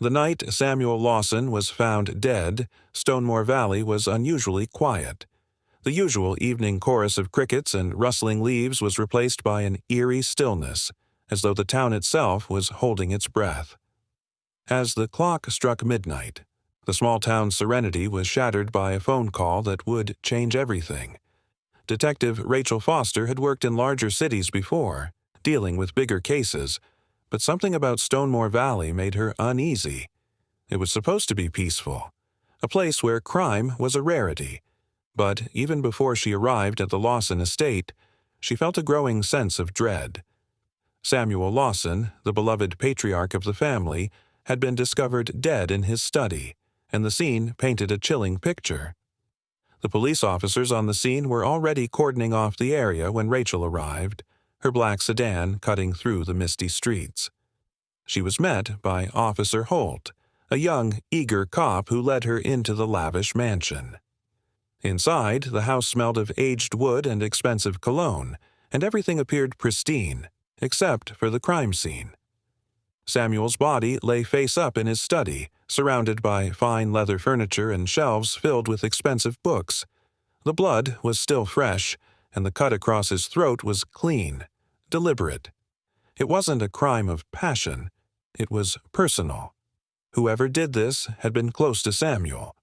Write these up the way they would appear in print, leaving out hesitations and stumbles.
The night Samuel Lawson was found dead, Stonemore Valley was unusually quiet. The usual evening chorus of crickets and rustling leaves was replaced by an eerie stillness, as though the town itself was holding its breath. As the clock struck midnight, the small town's serenity was shattered by a phone call that would change everything. Detective Rachel Foster had worked in larger cities before, dealing with bigger cases, but something about Stonemore Valley made her uneasy. It was supposed to be peaceful, a place where crime was a rarity, but even before she arrived at the Lawson estate, she felt a growing sense of dread. Samuel Lawson, the beloved patriarch of the family, had been discovered dead in his study, and the scene painted a chilling picture. The police officers on the scene were already cordoning off the area when Rachel arrived, her black sedan cutting through the misty streets. She was met by Officer Holt, a young, eager cop who led her into the lavish mansion. Inside, the house smelled of aged wood and expensive cologne, and everything appeared pristine, except for the crime scene. Samuel's body lay face up in his study, surrounded by fine leather furniture and shelves filled with expensive books. The blood was still fresh, and the cut across his throat was clean, deliberate. It wasn't a crime of passion. It was personal. Whoever did this had been close to Samuel.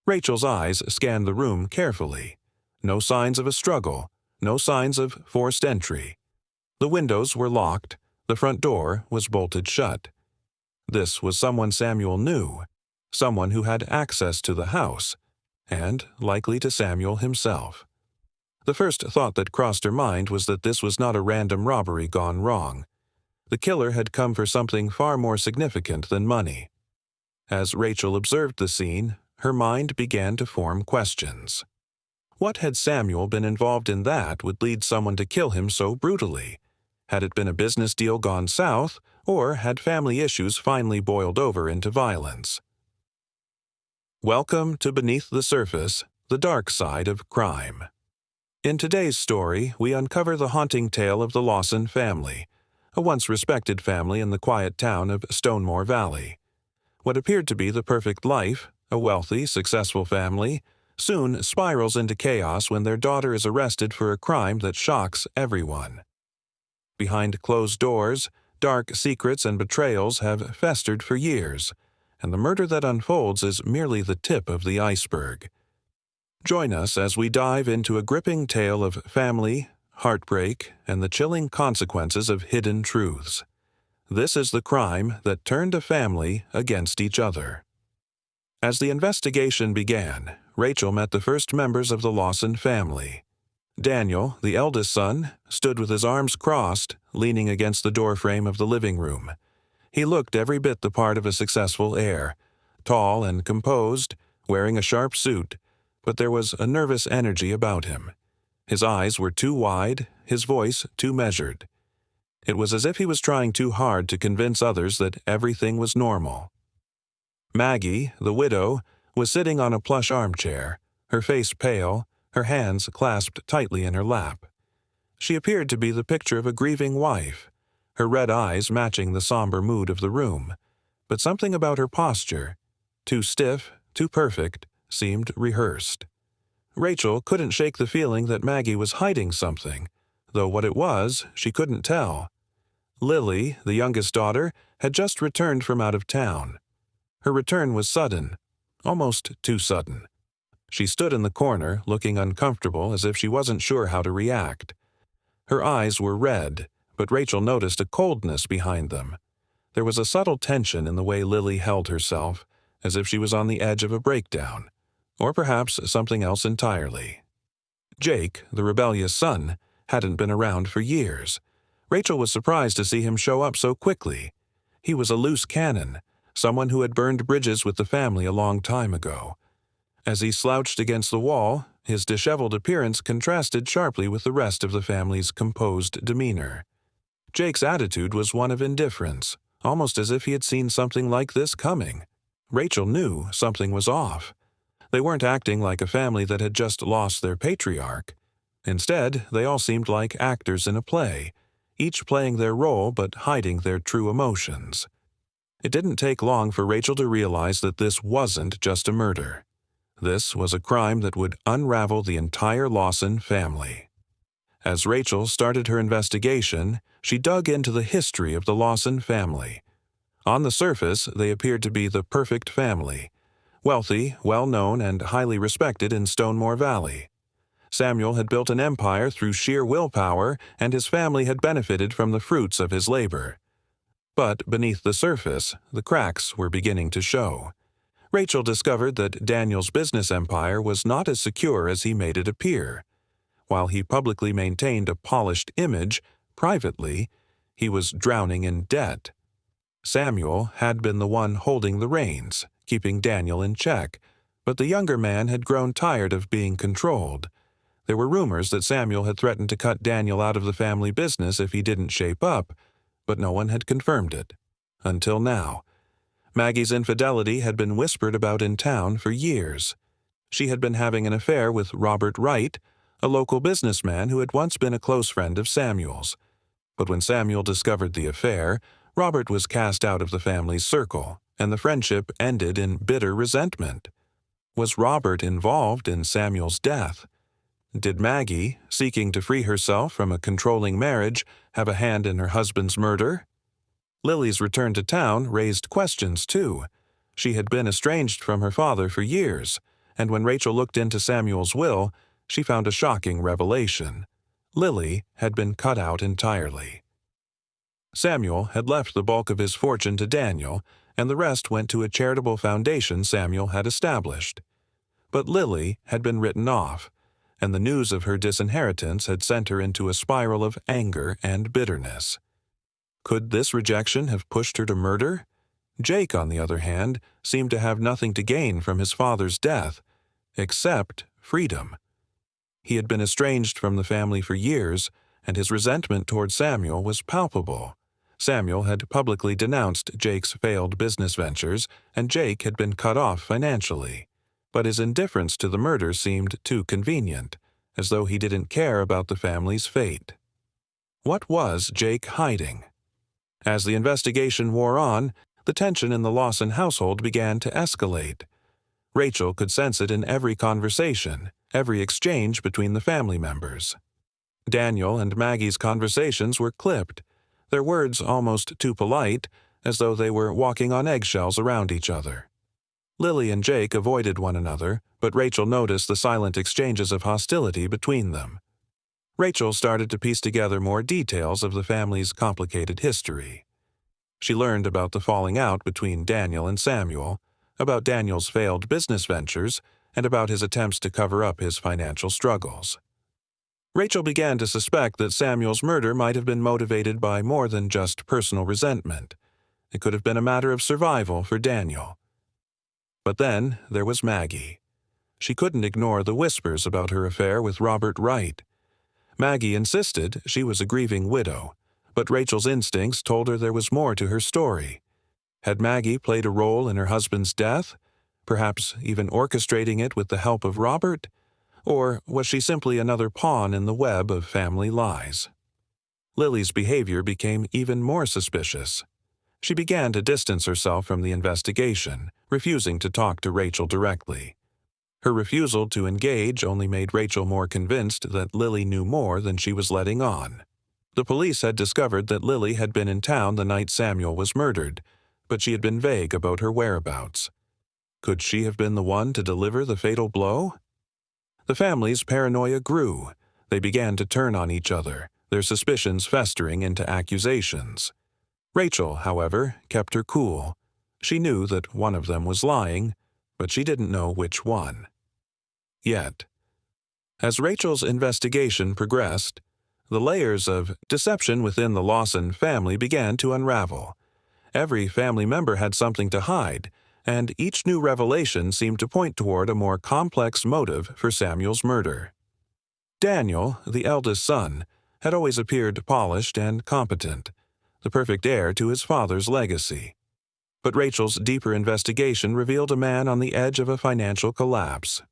Rachel's eyes scanned the room carefully. No signs of a struggle, no signs of forced entry. The windows were locked. The front door was bolted shut. This was someone Samuel knew, someone who had access to the house, and likely to Samuel himself. The first thought that crossed her mind was that this was not a random robbery gone wrong. The killer had come for something far more significant than money. As Rachel observed the scene, her mind began to form questions. What had Samuel been involved in that would lead someone to kill him so brutally? Had it been a business deal gone south, or had family issues finally boiled over into violence? Welcome to Beneath the Surface, the dark side of crime. In today's story, we uncover the haunting tale of the Lawson family, a once respected family in the quiet town of Stonemore Valley. What appeared to be the perfect life, a wealthy, successful family, soon spirals into chaos when their daughter is arrested for a crime that shocks everyone. Behind closed doors, dark secrets and betrayals have festered for years, and the murder that unfolds is merely the tip of the iceberg. Join us as we dive into a gripping tale of family, heartbreak, and the chilling consequences of hidden truths. This is the crime that turned a family against each other. As the investigation began, Rachel met the first members of the Lawson family. Daniel, the eldest son, stood with his arms crossed, leaning against the doorframe of the living room. He looked every bit the part of a successful heir, tall and composed, wearing a sharp suit, but there was a nervous energy about him. His eyes were too wide, his voice too measured. It was as if he was trying too hard to convince others that everything was normal. Maggie, the widow, was sitting on a plush armchair, her face pale, her hands clasped tightly in her lap. She appeared to be the picture of a grieving wife, her red eyes matching the somber mood of the room, but something about her posture, too stiff, too perfect, seemed rehearsed. Rachel couldn't shake the feeling that Maggie was hiding something, though what it was, she couldn't tell. Lily, the youngest daughter, had just returned from out of town. Her return was sudden, almost too sudden. She stood in the corner, looking uncomfortable as if she wasn't sure how to react. Her eyes were red, but Rachel noticed a coldness behind them. There was a subtle tension in the way Lily held herself, as if she was on the edge of a breakdown, or perhaps something else entirely. Jake, the rebellious son, hadn't been around for years. Rachel was surprised to see him show up so quickly. He was a loose cannon, someone who had burned bridges with the family a long time ago. As he slouched against the wall, his disheveled appearance contrasted sharply with the rest of the family's composed demeanor. Jake's attitude was one of indifference, almost as if he had seen something like this coming. Rachel knew something was off. They weren't acting like a family that had just lost their patriarch. Instead, they all seemed like actors in a play, each playing their role but hiding their true emotions. It didn't take long for Rachel to realize that this wasn't just a murder. This was a crime that would unravel the entire Lawson family. As Rachel started her investigation, she dug into the history of the Lawson family. On the surface, they appeared to be the perfect family, wealthy, well-known, and highly respected in Stonemore Valley. Samuel had built an empire through sheer willpower, and his family had benefited from the fruits of his labor. But beneath the surface, the cracks were beginning to show. Rachel discovered that Daniel's business empire was not as secure as he made it appear. While he publicly maintained a polished image, privately, he was drowning in debt. Samuel had been the one holding the reins, keeping Daniel in check, but the younger man had grown tired of being controlled. There were rumors that Samuel had threatened to cut Daniel out of the family business if he didn't shape up, but no one had confirmed it. Until now. Maggie's infidelity had been whispered about in town for years. She had been having an affair with Robert Wright, a local businessman who had once been a close friend of Samuel's. But when Samuel discovered the affair, Robert was cast out of the family's circle, and the friendship ended in bitter resentment. Was Robert involved in Samuel's death? Did Maggie, seeking to free herself from a controlling marriage, have a hand in her husband's murder? Lily's return to town raised questions, too. She had been estranged from her father for years, and when Rachel looked into Samuel's will, she found a shocking revelation. Lily had been cut out entirely. Samuel had left the bulk of his fortune to Daniel, and the rest went to a charitable foundation Samuel had established. But Lily had been written off, and the news of her disinheritance had sent her into a spiral of anger and bitterness. Could this rejection have pushed her to murder? Jake, on the other hand, seemed to have nothing to gain from his father's death, except freedom. He had been estranged from the family for years, and his resentment toward Samuel was palpable. Samuel had publicly denounced Jake's failed business ventures, and Jake had been cut off financially. But his indifference to the murder seemed too convenient, as though he didn't care about the family's fate. What was Jake hiding? As the investigation wore on, the tension in the Lawson household began to escalate. Rachel could sense it in every conversation, every exchange between the family members. Daniel and Maggie's conversations were clipped, their words almost too polite, as though they were walking on eggshells around each other. Lily and Jake avoided one another, but Rachel noticed the silent exchanges of hostility between them. Rachel started to piece together more details of the family's complicated history. She learned about the falling out between Daniel and Samuel, about Daniel's failed business ventures, and about his attempts to cover up his financial struggles. Rachel began to suspect that Samuel's murder might have been motivated by more than just personal resentment. It could have been a matter of survival for Daniel. But then there was Maggie. She couldn't ignore the whispers about her affair with Robert Wright. Maggie insisted she was a grieving widow, but Rachel's instincts told her there was more to her story. Had Maggie played a role in her husband's death, perhaps even orchestrating it with the help of Robert? Or was she simply another pawn in the web of family lies? Lily's behavior became even more suspicious. She began to distance herself from the investigation, refusing to talk to Rachel directly. Her refusal to engage only made Rachel more convinced that Lily knew more than she was letting on. The police had discovered that Lily had been in town the night Samuel was murdered, but she had been vague about her whereabouts. Could she have been the one to deliver the fatal blow? The family's paranoia grew. They began to turn on each other, their suspicions festering into accusations. Rachel, however, kept her cool. She knew that one of them was lying, but she didn't know which one. Yet. As Rachel's investigation progressed, the layers of deception within the Lawson family began to unravel. Every family member had something to hide, and each new revelation seemed to point toward a more complex motive for Samuel's murder. Daniel, the eldest son, had always appeared polished and competent, the perfect heir to his father's legacy. But Rachel's deeper investigation revealed a man on the edge of a financial collapse.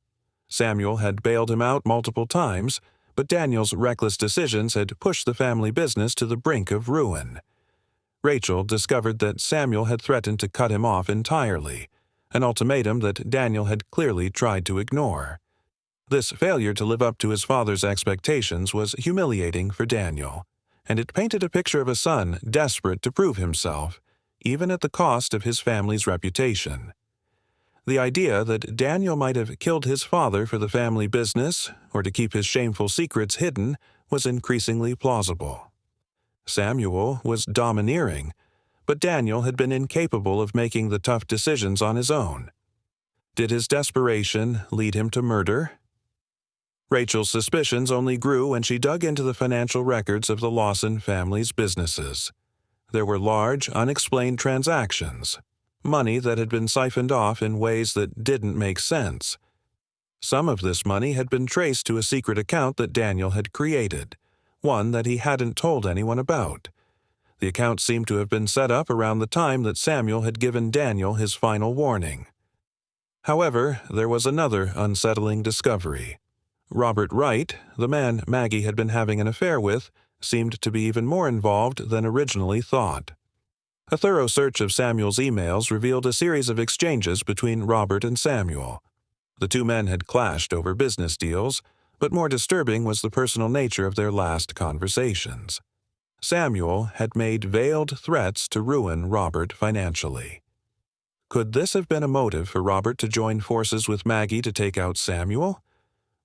Samuel had bailed him out multiple times, but Daniel's reckless decisions had pushed the family business to the brink of ruin. Rachel discovered that Samuel had threatened to cut him off entirely, an ultimatum that Daniel had clearly tried to ignore. This failure to live up to his father's expectations was humiliating for Daniel, and it painted a picture of a son desperate to prove himself, even at the cost of his family's reputation. The idea that Daniel might have killed his father for the family business or to keep his shameful secrets hidden was increasingly plausible. Samuel was domineering, but Daniel had been incapable of making the tough decisions on his own. Did his desperation lead him to murder? Rachel's suspicions only grew when she dug into the financial records of the Lawson family's businesses. There were large, unexplained transactions, money that had been siphoned off in ways that didn't make sense. Some of this money had been traced to a secret account that Daniel had created, one that he hadn't told anyone about. The account seemed to have been set up around the time that Samuel had given Daniel his final warning. However, there was another unsettling discovery. Robert Wright, the man Maggie had been having an affair with, seemed to be even more involved than originally thought. A thorough search of Samuel's emails revealed a series of exchanges between Robert and Samuel. The two men had clashed over business deals, but more disturbing was the personal nature of their last conversations. Samuel had made veiled threats to ruin Robert financially. Could this have been a motive for Robert to join forces with Maggie to take out Samuel?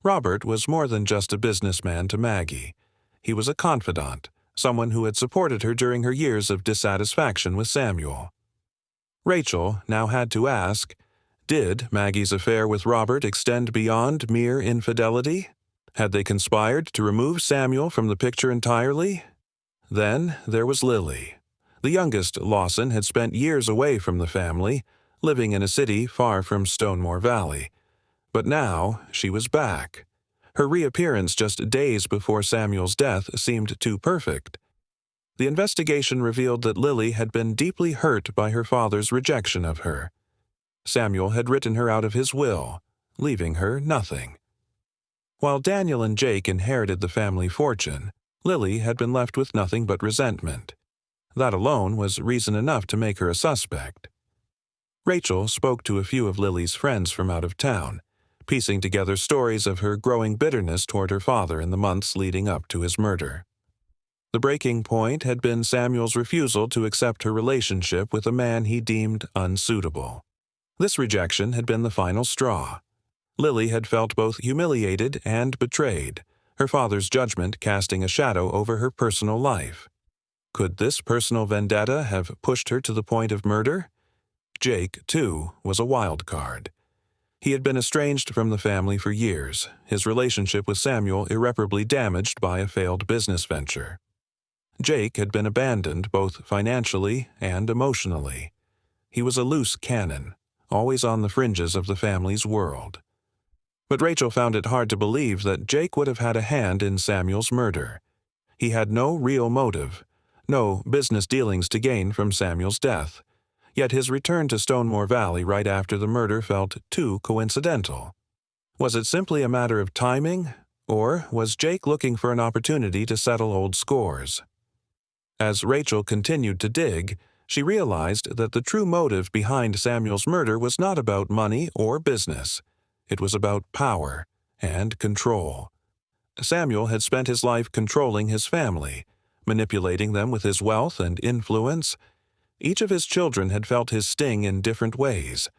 Robert was more than just a businessman to Maggie. He was a confidant, someone who had supported her during her years of dissatisfaction with Samuel. Rachel now had to ask, did Maggie's affair with Robert extend beyond mere infidelity? Had they conspired to remove Samuel from the picture entirely? Then there was Lily. The youngest Lawson had spent years away from the family, living in a city far from Stonemore Valley. But now she was back. Her reappearance just days before Samuel's death seemed too perfect. The investigation revealed that Lily had been deeply hurt by her father's rejection of her. Samuel had written her out of his will, leaving her nothing. While Daniel and Jake inherited the family fortune, Lily had been left with nothing but resentment. That alone was reason enough to make her a suspect. Rachel spoke to a few of Lily's friends from out of town, piecing together stories of her growing bitterness toward her father in the months leading up to his murder. The breaking point had been Samuel's refusal to accept her relationship with a man he deemed unsuitable. This rejection had been the final straw. Lily had felt both humiliated and betrayed, her father's judgment casting a shadow over her personal life. Could this personal vendetta have pushed her to the point of murder? Jake, too, was a wild card. He had been estranged from the family for years, his relationship with Samuel irreparably damaged by a failed business venture. Jake had been abandoned both financially and emotionally. He was a loose cannon, always on the fringes of the family's world. But Rachel found it hard to believe that Jake would have had a hand in Samuel's murder. He had no real motive, no business dealings to gain from Samuel's death. Yet his return to Stonemore Valley right after the murder felt too coincidental. Was it simply a matter of timing, or was Jake looking for an opportunity to settle old scores? As Rachel continued to dig, she realized that the true motive behind Samuel's murder was not about money or business. It was about power and control. Samuel had spent his life controlling his family, manipulating them with his wealth and influence. Each of his children had felt his sting in different ways.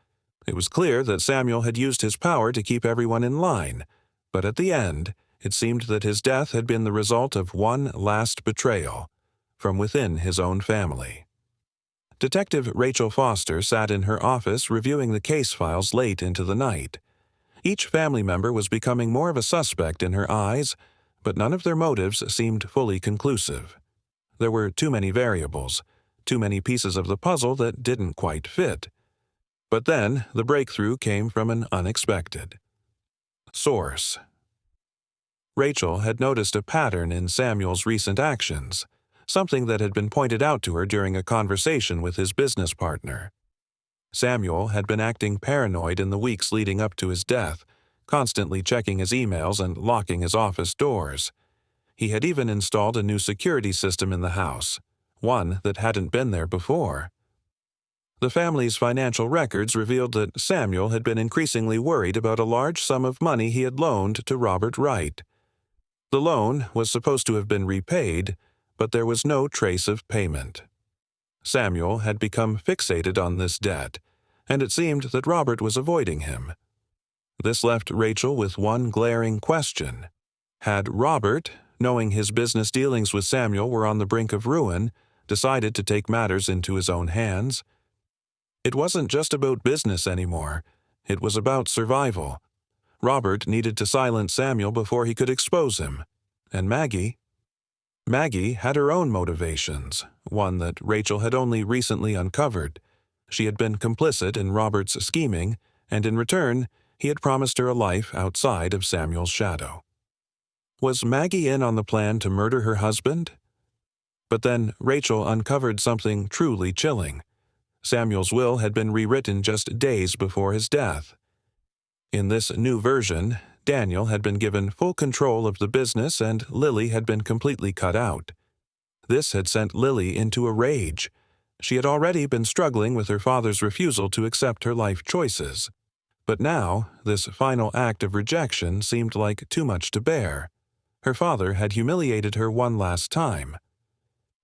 It was clear that Samuel had used his power to keep everyone in line, but at the end, it seemed that his death had been the result of one last betrayal, from within his own family. Detective Rachel Foster sat in her office reviewing the case files late into the night. Each family member was becoming more of a suspect in her eyes, but none of their motives seemed fully conclusive. There were too many variables, too many pieces of the puzzle that didn't quite fit. But then the breakthrough came from an unexpected source. Rachel had noticed a pattern in Samuel's recent actions, something that had been pointed out to her during a conversation with his business partner. Samuel had been acting paranoid in the weeks leading up to his death, constantly checking his emails and locking his office doors. He had even installed a new security system in the house, one that hadn't been there before. The family's financial records revealed that Samuel had been increasingly worried about a large sum of money he had loaned to Robert Wright. The loan was supposed to have been repaid, but there was no trace of payment. Samuel had become fixated on this debt, and it seemed that Robert was avoiding him. This left Rachel with one glaring question. Had Robert, knowing his business dealings with Samuel were on the brink of ruin, decided to take matters into his own hands? It wasn't just about business anymore. It was about survival. Robert needed to silence Samuel before he could expose him. And Maggie? Maggie had her own motivations, one that Rachel had only recently uncovered. She had been complicit in Robert's scheming, and in return, he had promised her a life outside of Samuel's shadow. Was Maggie in on the plan to murder her husband? But then Rachel uncovered something truly chilling. Samuel's will had been rewritten just days before his death. In this new version, Daniel had been given full control of the business and Lily had been completely cut out. This had sent Lily into a rage. She had already been struggling with her father's refusal to accept her life choices. But now, this final act of rejection seemed like too much to bear. Her father had humiliated her one last time.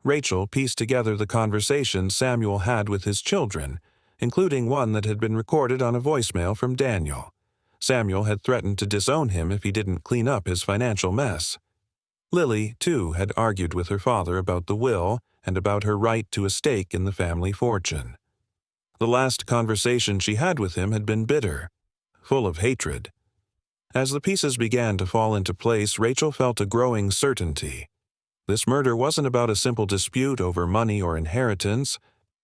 Rachel pieced together the conversations Samuel had with his children, including one that had been recorded on a voicemail from Daniel. Samuel had threatened to disown him if he didn't clean up his financial mess. Lily, too, had argued with her father about the will and about her right to a stake in the family fortune. The last conversation she had with him had been bitter, full of hatred. As the pieces began to fall into place, Rachel felt a growing certainty. This murder wasn't about a simple dispute over money or inheritance.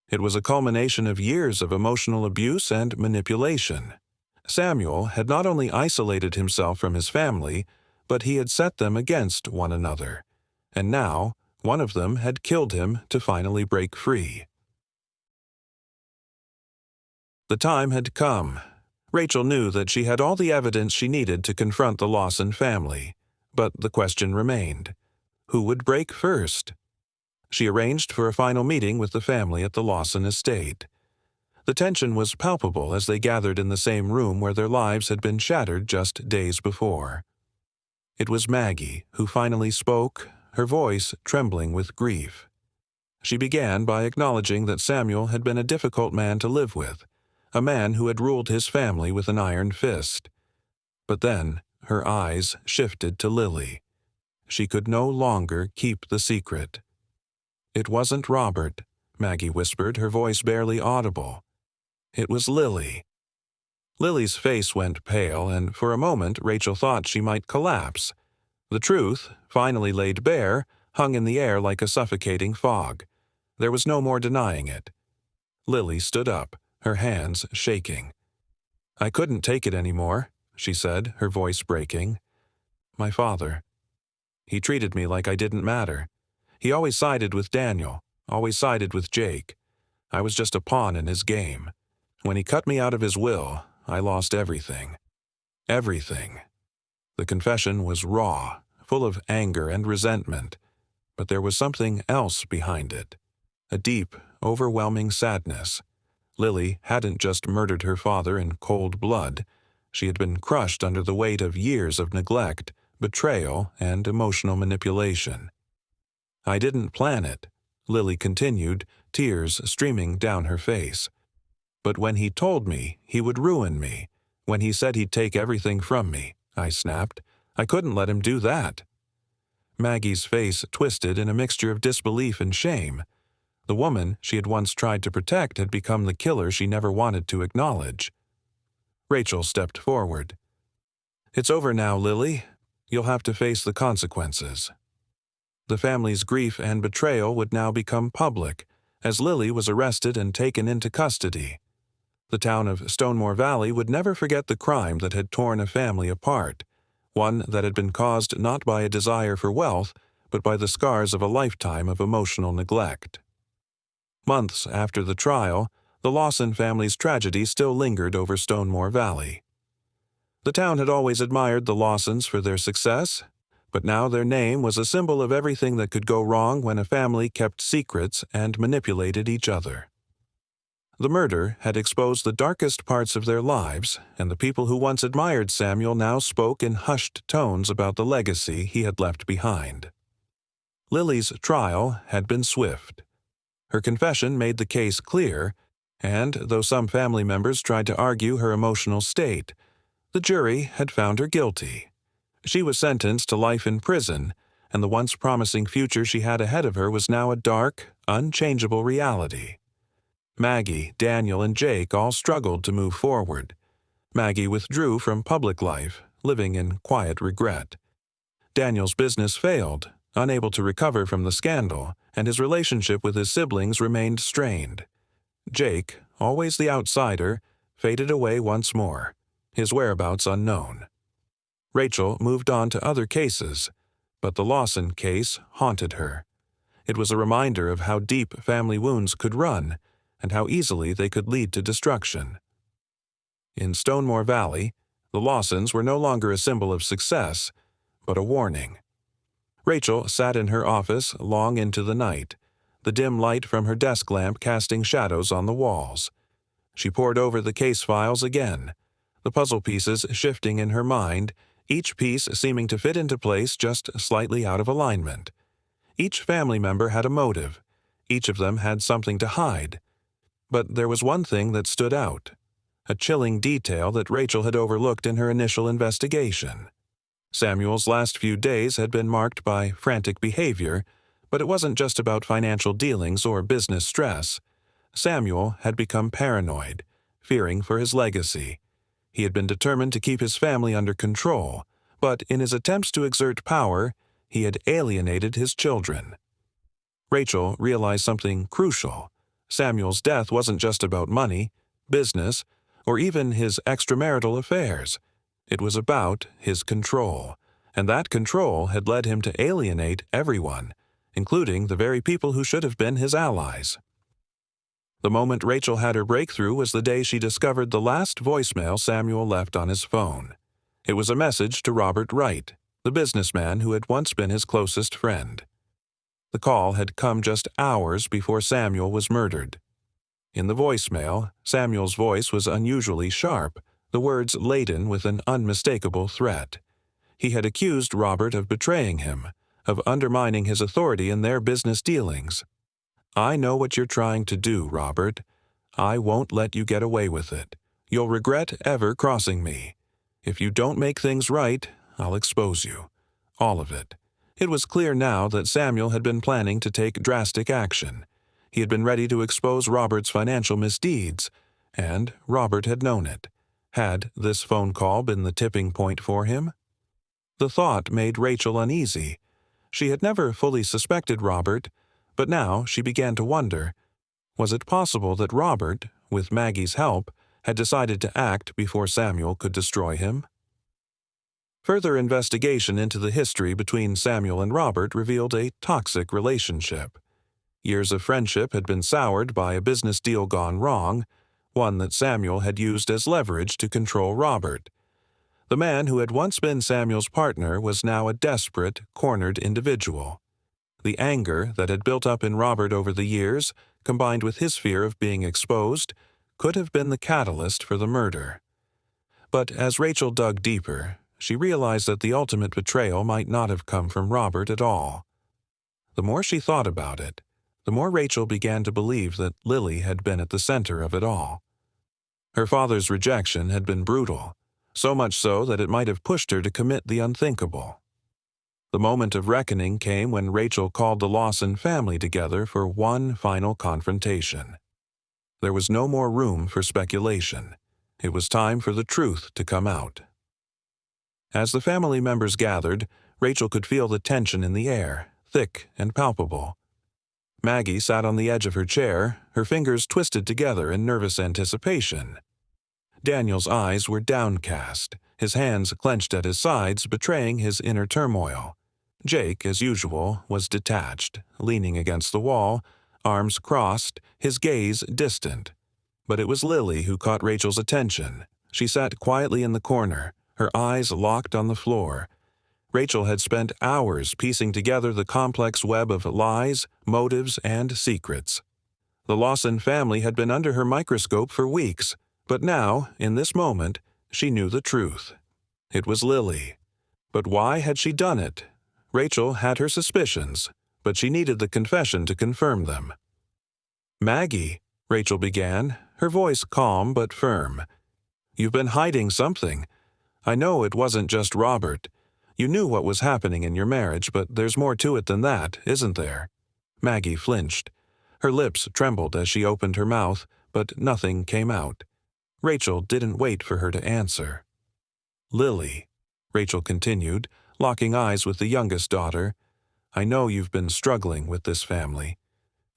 It was a culmination of years of emotional abuse and manipulation. Samuel had not only isolated himself from his family, but he had set them against one another. And now, one of them had killed him to finally break free. The time had come. Rachel knew that she had all the evidence she needed to confront the Lawson family. But the question remained. Who would break first? She arranged for a final meeting with the family at the Lawson estate. The tension was palpable as they gathered in the same room where their lives had been shattered just days before. It was Maggie who finally spoke, her voice trembling with grief. She began by acknowledging that Samuel had been a difficult man to live with, a man who had ruled his family with an iron fist. But then her eyes shifted to Lily. She could no longer keep the secret. It wasn't Robert, Maggie whispered, her voice barely audible. It was Lily. Lily's face went pale, and for a moment Rachel thought she might collapse. The truth, finally laid bare, hung in the air like a suffocating fog. There was no more denying it. Lily stood up, her hands shaking. "I couldn't take it anymore," she said, her voice breaking. "My father. He treated me like I didn't matter. He always sided with Daniel, always sided with Jake. I was just a pawn in his game. When he cut me out of his will, I lost everything. Everything." The confession was raw, full of anger and resentment, but there was something else behind it. A deep, overwhelming sadness. Lily hadn't just murdered her father in cold blood. She had been crushed under the weight of years of neglect, betrayal, and emotional manipulation. "I didn't plan it," Lily continued, tears streaming down her face. "But when he told me he would ruin me, when he said he'd take everything from me," I snapped. "I couldn't let him do that." Maggie's face twisted in a mixture of disbelief and shame. The woman she had once tried to protect had become the killer she never wanted to acknowledge. Rachel stepped forward. "It's over now, Lily. You'll have to face the consequences." The family's grief and betrayal would now become public, as Lily was arrested and taken into custody. The town of Stonemore Valley would never forget the crime that had torn a family apart, one that had been caused not by a desire for wealth, but by the scars of a lifetime of emotional neglect. Months after the trial, the Lawson family's tragedy still lingered over Stonemore Valley. The town had always admired the Lawsons for their success, But now their name was a symbol of everything that could go wrong when a family kept secrets and manipulated each other. The murder had exposed the darkest parts of their lives, and the people who once admired Samuel now spoke in hushed tones about the legacy he had left behind. Lily's trial had been swift. Her confession made the case clear, and though some family members tried to argue her emotional state, the jury had found her guilty. She was sentenced to life in prison, and the once promising future she had ahead of her was now a dark, unchangeable reality. Maggie, Daniel, and Jake all struggled to move forward. Maggie withdrew from public life, living in quiet regret. Daniel's business failed, unable to recover from the scandal, and his relationship with his siblings remained strained. Jake, always the outsider, faded away once more, his whereabouts unknown. Rachel moved on to other cases, but the Lawson case haunted her. It was a reminder of how deep family wounds could run, and how easily they could lead to destruction. In Stonemore Valley, the Lawsons were no longer a symbol of success, but a warning. Rachel sat in her office long into the night, the dim light from her desk lamp casting shadows on the walls. She pored over the case files again, the puzzle pieces shifting in her mind, each piece seeming to fit into place just slightly out of alignment. Each family member had a motive. Each of them had something to hide. But there was one thing that stood out, a chilling detail that Rachel had overlooked in her initial investigation. Samuel's last few days had been marked by frantic behavior, but it wasn't just about financial dealings or business stress. Samuel had become paranoid, fearing for his legacy. He had been determined to keep his family under control, but in his attempts to exert power, he had alienated his children. Rachel realized something crucial. Samuel's death wasn't just about money, business, or even his extramarital affairs. It was about his control, and that control had led him to alienate everyone, including the very people who should have been his allies. The moment Rachel had her breakthrough was the day she discovered the last voicemail Samuel left on his phone. It was a message to Robert Wright, the businessman who had once been his closest friend. The call had come just hours before Samuel was murdered. In the voicemail, Samuel's voice was unusually sharp, the words laden with an unmistakable threat. He had accused Robert of betraying him, of undermining his authority in their business dealings. "I know what you're trying to do, Robert. I won't let you get away with it. You'll regret ever crossing me. If you don't make things right, I'll expose you. All of it." It was clear now that Samuel had been planning to take drastic action. He had been ready to expose Robert's financial misdeeds, and Robert had known it. Had this phone call been the tipping point for him? The thought made Rachel uneasy. She had never fully suspected Robert, but now she began to wonder, was it possible that Robert, with Maggie's help, had decided to act before Samuel could destroy him? Further investigation into the history between Samuel and Robert revealed a toxic relationship. Years of friendship had been soured by a business deal gone wrong, one that Samuel had used as leverage to control Robert. The man who had once been Samuel's partner was now a desperate, cornered individual. The anger that had built up in Robert over the years, combined with his fear of being exposed, could have been the catalyst for the murder. But as Rachel dug deeper, she realized that the ultimate betrayal might not have come from Robert at all. The more she thought about it, the more Rachel began to believe that Lily had been at the center of it all. Her father's rejection had been brutal, so much so that it might have pushed her to commit the unthinkable. The moment of reckoning came when Rachel called the Lawson family together for one final confrontation. There was no more room for speculation. It was time for the truth to come out. As the family members gathered, Rachel could feel the tension in the air, thick and palpable. Maggie sat on the edge of her chair, her fingers twisted together in nervous anticipation. Daniel's eyes were downcast, his hands clenched at his sides, betraying his inner turmoil. Jake, as usual, was detached, leaning against the wall, arms crossed, his gaze distant. But it was Lily who caught Rachel's attention. She sat quietly in the corner, her eyes locked on the floor. Rachel had spent hours piecing together the complex web of lies, motives, and secrets. The Lawson family had been under her microscope for weeks, but now, in this moment, she knew the truth. It was Lily. But why had she done it? Rachel had her suspicions, but she needed the confession to confirm them. "Maggie," Rachel began, her voice calm but firm. "You've been hiding something. I know it wasn't just Robert. You knew what was happening in your marriage, but there's more to it than that, isn't there?" Maggie flinched. Her lips trembled as she opened her mouth, but nothing came out. Rachel didn't wait for her to answer. "Lily," Rachel continued, locking eyes with the youngest daughter, "I know you've been struggling with this family.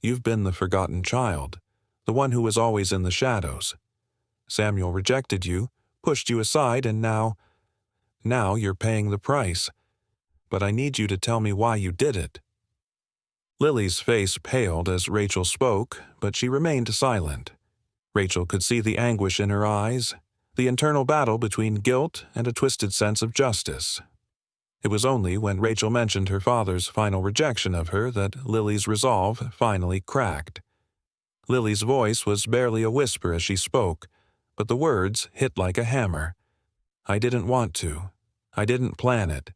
You've been the forgotten child, the one who was always in the shadows. Samuel rejected you, pushed you aside, and now you're paying the price. But I need you to tell me why you did it." Lily's face paled as Rachel spoke, but she remained silent. Rachel could see the anguish in her eyes, the internal battle between guilt and a twisted sense of justice. It was only when Rachel mentioned her father's final rejection of her that Lily's resolve finally cracked. Lily's voice was barely a whisper as she spoke, but the words hit like a hammer. "I didn't want to. I didn't plan it.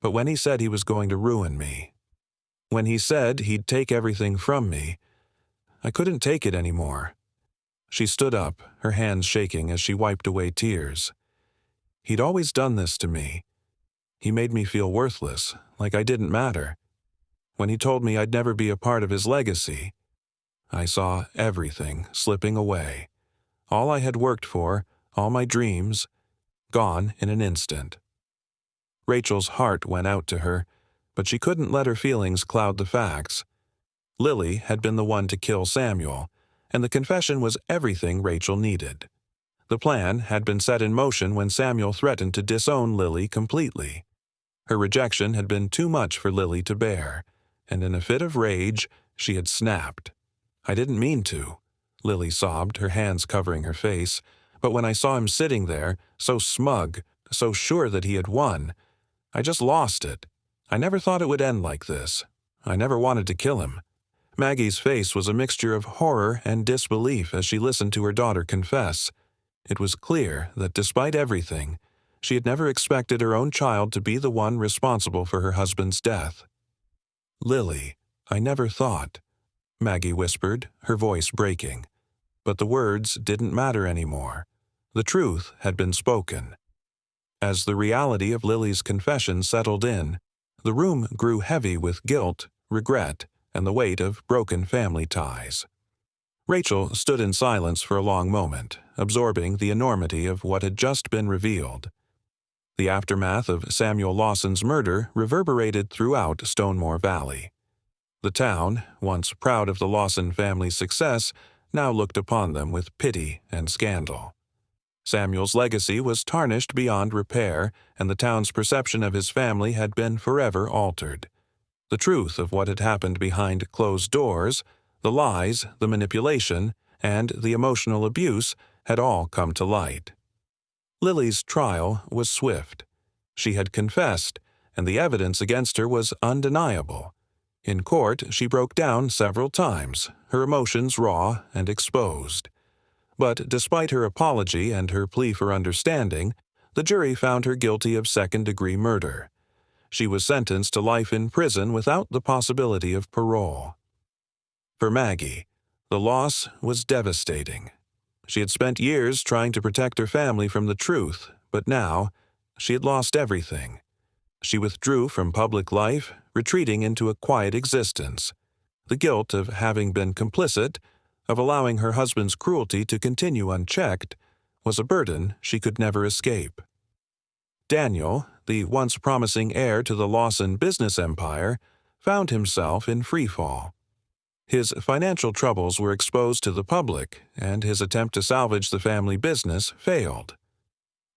But when he said he was going to ruin me, when he said he'd take everything from me, I couldn't take it anymore." She stood up, her hands shaking as she wiped away tears. "He'd always done this to me. He made me feel worthless, like I didn't matter. When he told me I'd never be a part of his legacy, I saw everything slipping away. All I had worked for, all my dreams, gone in an instant." Rachel's heart went out to her, but she couldn't let her feelings cloud the facts. Lily had been the one to kill Samuel, and the confession was everything Rachel needed. The plan had been set in motion when Samuel threatened to disown Lily completely. Her rejection had been too much for Lily to bear, and in a fit of rage, she had snapped. "I didn't mean to," Lily sobbed, her hands covering her face, "but when I saw him sitting there, so smug, so sure that he had won, I just lost it. I never thought it would end like this. I never wanted to kill him." Maggie's face was a mixture of horror and disbelief as she listened to her daughter confess. It was clear that despite everything, she had never expected her own child to be the one responsible for her husband's death. "Lily, I never thought," Maggie whispered, her voice breaking. But the words didn't matter anymore. The truth had been spoken. As the reality of Lily's confession settled in, the room grew heavy with guilt, regret, and the weight of broken family ties. Rachel stood in silence for a long moment, absorbing the enormity of what had just been revealed. The aftermath of Samuel Lawson's murder reverberated throughout Stonemore Valley. The town, once proud of the Lawson family's success, now looked upon them with pity and scandal. Samuel's legacy was tarnished beyond repair, and the town's perception of his family had been forever altered. The truth of what had happened behind closed doors, the lies, the manipulation, and the emotional abuse had all come to light. Lily's trial was swift. She had confessed, and the evidence against her was undeniable. In court, she broke down several times, her emotions raw and exposed. But despite her apology and her plea for understanding, the jury found her guilty of second-degree murder. She was sentenced to life in prison without the possibility of parole. For Maggie, the loss was devastating. She had spent years trying to protect her family from the truth, but now she had lost everything. She withdrew from public life, retreating into a quiet existence. The guilt of having been complicit, of allowing her husband's cruelty to continue unchecked, was a burden she could never escape. Daniel, the once promising heir to the Lawson business empire, found himself in freefall. His financial troubles were exposed to the public, and his attempt to salvage the family business failed.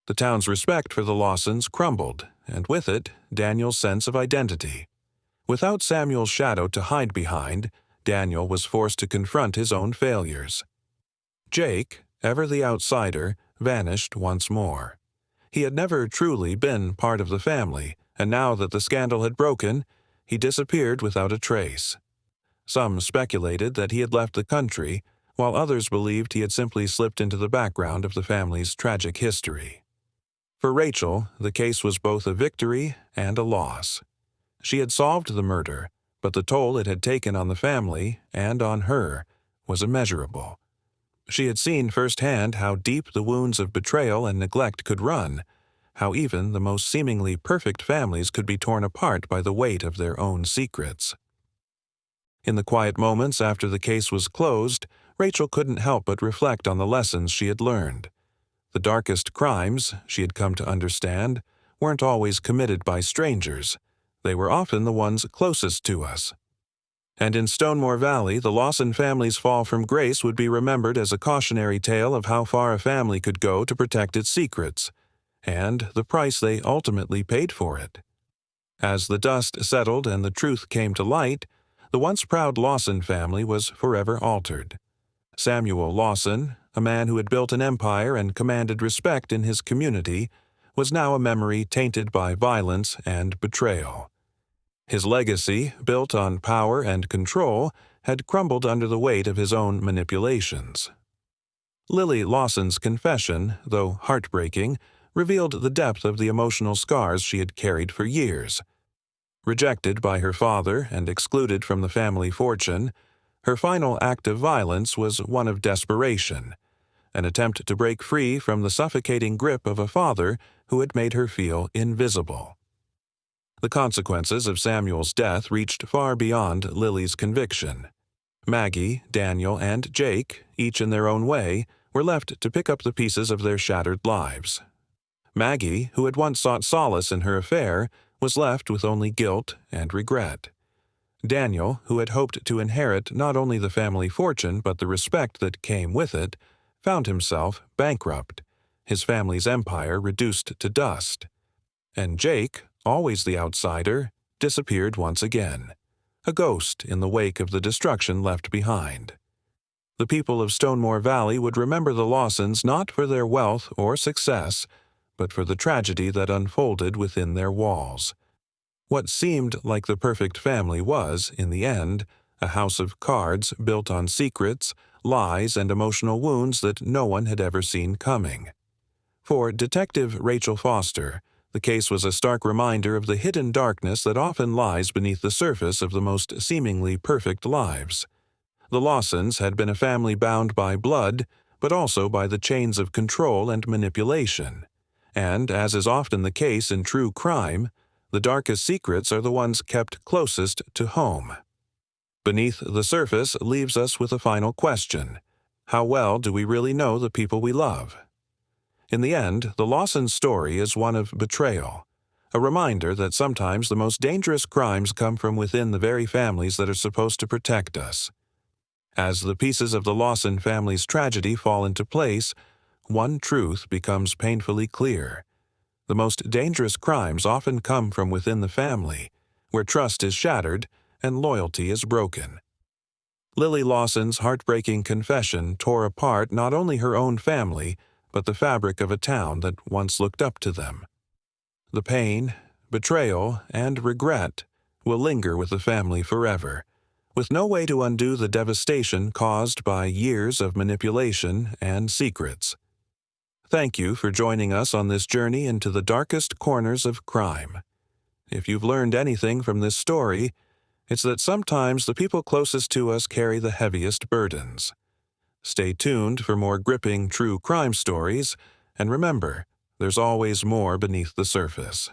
The town's respect for the Lawsons crumbled, and with it, Daniel's sense of identity. Without Samuel's shadow to hide behind, Daniel was forced to confront his own failures. Jake, ever the outsider, vanished once more. He had never truly been part of the family, and now that the scandal had broken, he disappeared without a trace. Some speculated that he had left the country, while others believed he had simply slipped into the background of the family's tragic history. For Rachel, the case was both a victory and a loss. She had solved the murder, but the toll it had taken on the family, and on her, was immeasurable. She had seen firsthand how deep the wounds of betrayal and neglect could run, how even the most seemingly perfect families could be torn apart by the weight of their own secrets. In the quiet moments after the case was closed, Rachel couldn't help but reflect on the lessons she had learned. The darkest crimes, she had come to understand, weren't always committed by strangers. They were often the ones closest to us. And in Stonemore Valley, the Lawson family's fall from grace would be remembered as a cautionary tale of how far a family could go to protect its secrets, and the price they ultimately paid for it. As the dust settled and the truth came to light, the once proud Lawson family was forever altered. Samuel Lawson, a man who had built an empire and commanded respect in his community, was now a memory tainted by violence and betrayal. His legacy, built on power and control, had crumbled under the weight of his own manipulations. Lily Lawson's confession, though heartbreaking, revealed the depth of the emotional scars she had carried for years. Rejected by her father and excluded from the family fortune, her final act of violence was one of desperation, an attempt to break free from the suffocating grip of a father who had made her feel invisible. The consequences of Samuel's death reached far beyond Lily's conviction. Maggie, Daniel, and Jake, each in their own way, were left to pick up the pieces of their shattered lives. Maggie, who had once sought solace in her affair, was left with only guilt and regret. Daniel, who had hoped to inherit not only the family fortune but the respect that came with it, found himself bankrupt, his family's empire reduced to dust. And Jake, always the outsider, disappeared once again, a ghost in the wake of the destruction left behind. The people of Stonemore Valley would remember the Lawsons not for their wealth or success, but for the tragedy that unfolded within their walls. What seemed like the perfect family was, in the end, a house of cards built on secrets, lies, and emotional wounds that no one had ever seen coming. For Detective Rachel Foster, the case was a stark reminder of the hidden darkness that often lies beneath the surface of the most seemingly perfect lives. The Lawsons had been a family bound by blood, but also by the chains of control and manipulation. And, as is often the case in true crime, the darkest secrets are the ones kept closest to home. Beneath the surface leaves us with a final question: how well do we really know the people we love? In the end, the Lawson story is one of betrayal, a reminder that sometimes the most dangerous crimes come from within the very families that are supposed to protect us. As the pieces of the Lawson family's tragedy fall into place, one truth becomes painfully clear. The most dangerous crimes often come from within the family, where trust is shattered and loyalty is broken. Lily Lawson's heartbreaking confession tore apart not only her own family, but the fabric of a town that once looked up to them. The pain, betrayal, and regret will linger with the family forever, with no way to undo the devastation caused by years of manipulation and secrets. Thank you for joining us on this journey into the darkest corners of crime. If you've learned anything from this story, it's that sometimes the people closest to us carry the heaviest burdens. Stay tuned for more gripping true crime stories, and remember, there's always more beneath the surface.